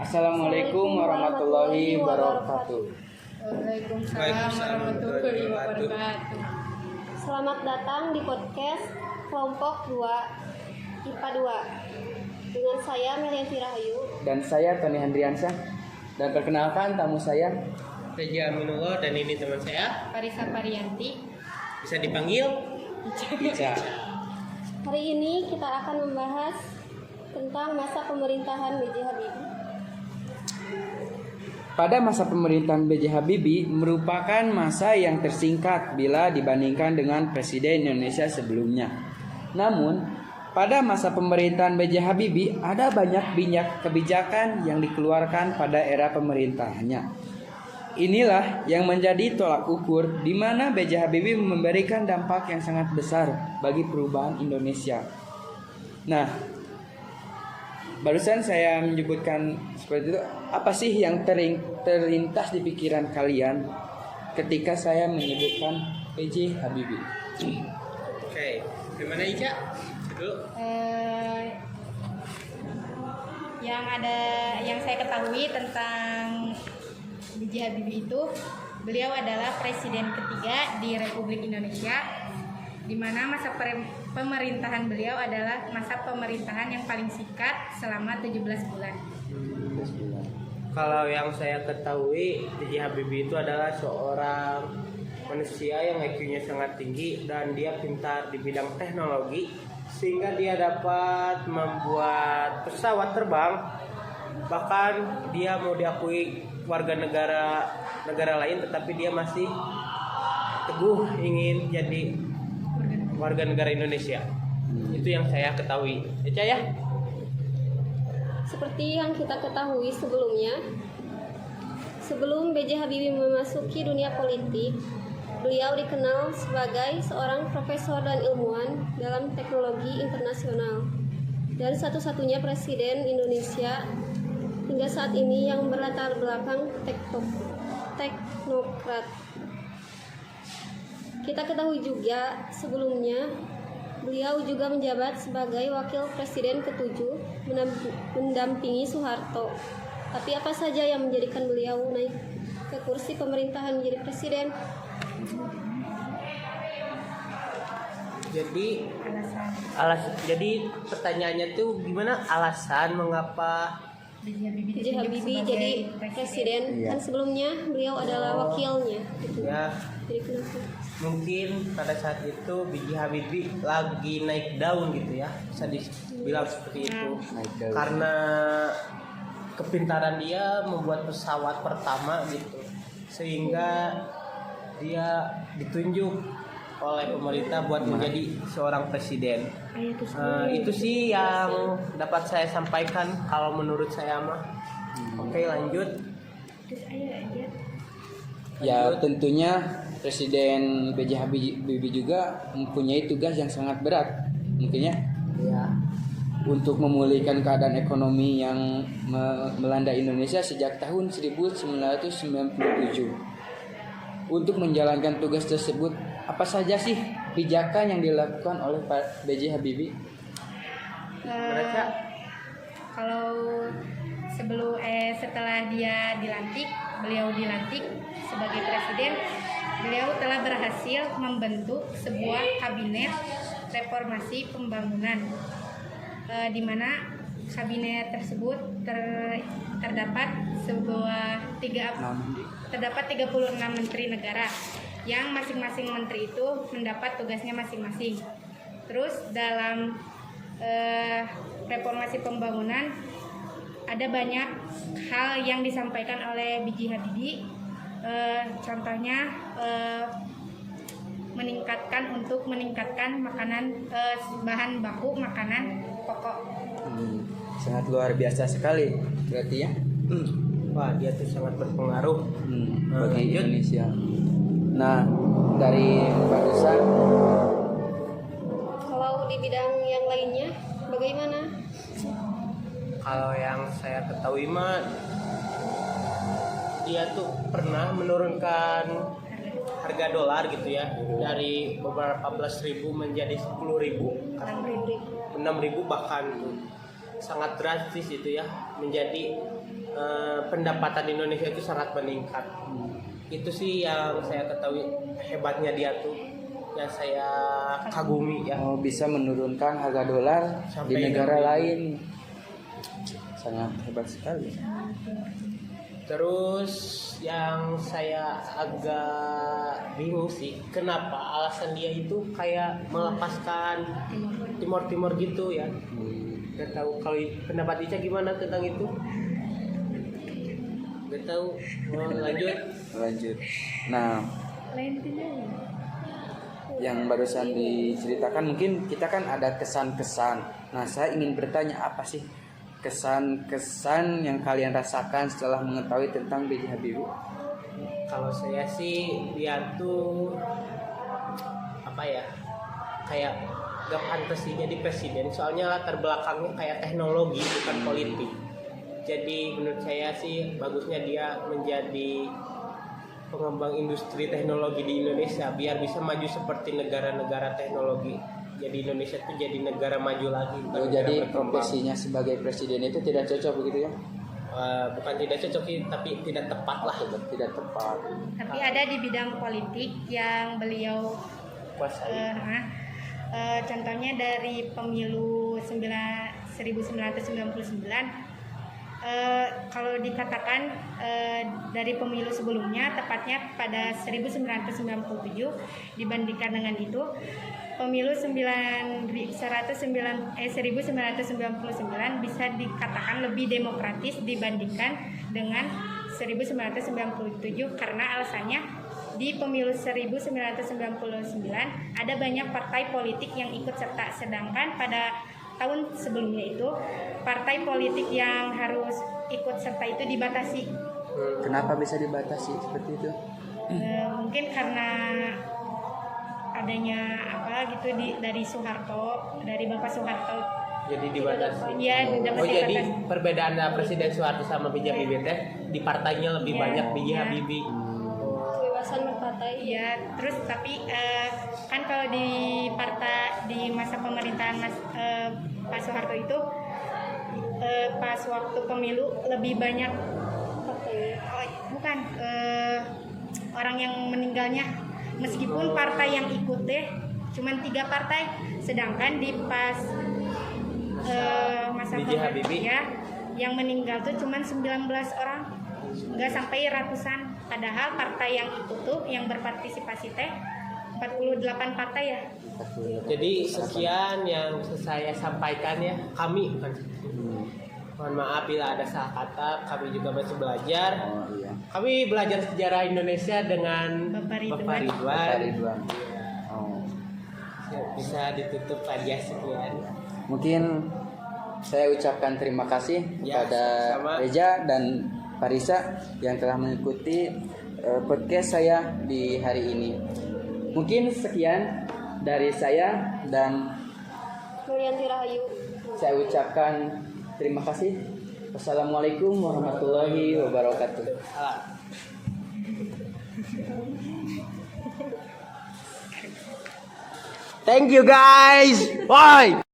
Assalamualaikum warahmatullahi wabarakatuh. Waalaikumsalam warahmatullahi wabarakatuh. Selamat datang di podcast kelompok 2 IPA 2 dengan saya Melianti Rahayu Dan saya Tony Handriansyah. Dan perkenalkan tamu saya Reja Aminullah dan ini teman saya Parisa Parianti. bisa dipanggil Ica. Hari ini kita akan membahas tentang masa pemerintahan B.J. Habibie. Pada masa pemerintahan B.J. Habibie merupakan masa yang tersingkat bila dibandingkan dengan Presiden Indonesia sebelumnya. Namun, pada masa pemerintahan B.J. Habibie ada banyak kebijakan yang dikeluarkan pada era pemerintahannya. Inilah yang menjadi tolak ukur di mana B.J. Habibie memberikan dampak yang sangat besar bagi perubahan Indonesia. Nah, barusan saya menyebutkan seperti itu. Apa sih yang terlintas di pikiran kalian ketika saya menyebutkan B.J. Habibie? Oke, gimana Ica? Dulu. Yang saya ketahui tentang B.J. Habibie itu, beliau adalah presiden ketiga di Republik Indonesia, di mana masa pemerintahan beliau adalah masa pemerintahan yang paling singkat selama 17 bulan. Kalau yang saya ketahui, B.J. Habibie itu adalah seorang manusia yang IQ-nya sangat tinggi dan dia pintar di bidang teknologi sehingga dia dapat membuat pesawat terbang. Bahkan dia mau diakui warga negara lain, tetapi dia masih teguh ingin jadi warga negara Indonesia. Itu yang saya ketahui. Ica ya? Seperti yang kita ketahui sebelumnya, sebelum B.J. Habibie memasuki dunia politik, beliau dikenal sebagai seorang profesor dan ilmuwan dalam teknologi internasional dan satu-satunya presiden Indonesia hingga saat ini yang berlatar belakang teknokrat. Kita ketahui juga sebelumnya beliau juga menjabat sebagai wakil presiden ke-7 mendampingi Soeharto. Tapi apa saja yang menjadikan beliau naik ke kursi pemerintahan menjadi presiden? Jadi pertanyaannya tuh gimana alasan mengapa B.J. Habibie jadi presiden? Iya. Kan sebelumnya beliau adalah wakilnya gitu. ya Jadi kenapa? mungkin pada saat itu B.J. Habibie lagi naik daun gitu ya, bisa dibilang seperti itu. Naik daun. Karena kepintaran dia membuat pesawat pertama gitu, sehingga dia ditunjuk oleh pemerintah buat menjadi seorang presiden. Itu sih yang dapat saya sampaikan kalau menurut saya mah. Oke, lanjut. Ya, tentunya Presiden B.J. Habibie juga mempunyai tugas yang sangat berat, mungkinnya Ya. untuk memulihkan keadaan ekonomi yang melanda Indonesia sejak tahun 1997. Untuk menjalankan tugas tersebut, apa saja sih pijakan yang dilakukan oleh Pak B.J. Habibie? Mereka Kalau setelah beliau dilantik sebagai presiden, beliau telah berhasil membentuk sebuah kabinet reformasi pembangunan, di mana kabinet tersebut terdapat 36 menteri negara yang masing-masing menteri itu mendapat tugasnya masing-masing. Terus dalam reformasi pembangunan ada banyak hal yang disampaikan oleh B.J. Habibie. Contohnya meningkatkan makanan, bahan baku makanan pokok. Sangat luar biasa sekali berarti ya. wah, dia tuh sangat berpengaruh Bagi lanjut. Indonesia. Nah, dari barusan Kalau di bidang yang lainnya bagaimana? Kalau yang saya ketahui mah dia tuh pernah menurunkan harga dolar gitu ya, dari beberapa belas ribu menjadi 10.000, 6.000 bahkan tuh sangat drastis itu ya, menjadi pendapatan Indonesia itu sangat meningkat. Itu sih yang saya ketahui hebatnya dia tuh, yang saya kagumi ya. Oh, bisa menurunkan harga dolar di Sampai negara 6.000. lain. Sangat hebat sekali. Terus yang saya agak bingung sih, kenapa alasan dia itu kayak melepaskan Timor gitu ya. Gak tahu kalau pendapat Ica gimana tentang itu? Gak tahu. Mau lanjut? Lanjut. Nah, yang barusan diceritakan mungkin kita kan ada kesan-kesan. Nah, saya ingin bertanya apa sih kesan-kesan yang kalian rasakan setelah mengetahui tentang B.J. Habibie? Kalau saya sih dia tuh apa ya, kayak gak pantas sih jadi presiden, soalnya latar belakangnya kayak teknologi bukan politik. Jadi menurut saya sih bagusnya dia menjadi pengembang industri teknologi di Indonesia biar bisa maju seperti negara-negara teknologi. Jadi Indonesia tuh jadi negara maju lagi. bukan Oh, negara jadi berkembang. profesinya sebagai presiden itu tidak cocok begitu ya? Bukan tidak cocok sih, tapi tidak tepat lah. Tidak tepat. Tapi ada di bidang politik yang beliau Kuasai. contohnya dari pemilu 1999, kalau dikatakan dari pemilu sebelumnya, tepatnya pada 1997 dibandingkan dengan itu, pemilu 1999 bisa dikatakan lebih demokratis dibandingkan dengan 1997 karena alasannya di pemilu 1999 ada banyak partai politik yang ikut serta, sedangkan pada tahun sebelumnya itu partai politik yang harus ikut serta itu dibatasi. Kenapa bisa dibatasi seperti itu? Mungkin karena adanya apa gitu dari Soeharto, dari Bapak Soeharto. Jadi dibatasi. Iya, Oh, jadi perbedaan Presiden Soeharto sama B.J. Habibie teh di partainya lebih Iya, banyak B.J. iya. Habibie. Kebebasan berpartai. Iya, terus tapi kan kalau di masa pemerintahan Pak Soeharto itu pas waktu pemilu lebih banyak bukan orang yang meninggalnya, meskipun partai yang ikut deh cuman 3 partai, sedangkan di pas masa B.J. Habibie ya yang meninggal tuh cuman 19 orang, nggak sampai ratusan. Padahal partai yang ikut tuh yang berpartisipasi teh 48 partai ya. Jadi sekian yang saya sampaikan ya, kami bukan. Mohon maaf bila ada salah kata, kami juga masih belajar. Oh iya. Kami belajar sejarah Indonesia dengan Bapak Ridwan. Pak Ridwan. Ridwan. Oh. Bisa ditutup aja sekian. Mungkin saya ucapkan terima kasih Ya, kepada sama-sama. Reja dan Parisa yang telah mengikuti podcast saya di hari ini. Mungkin sekian dari saya dan Nuryanti Rahayu. saya ucapkan terima kasih. Wassalamualaikum warahmatullahi wabarakatuh. Salam. Thank you guys. Bye.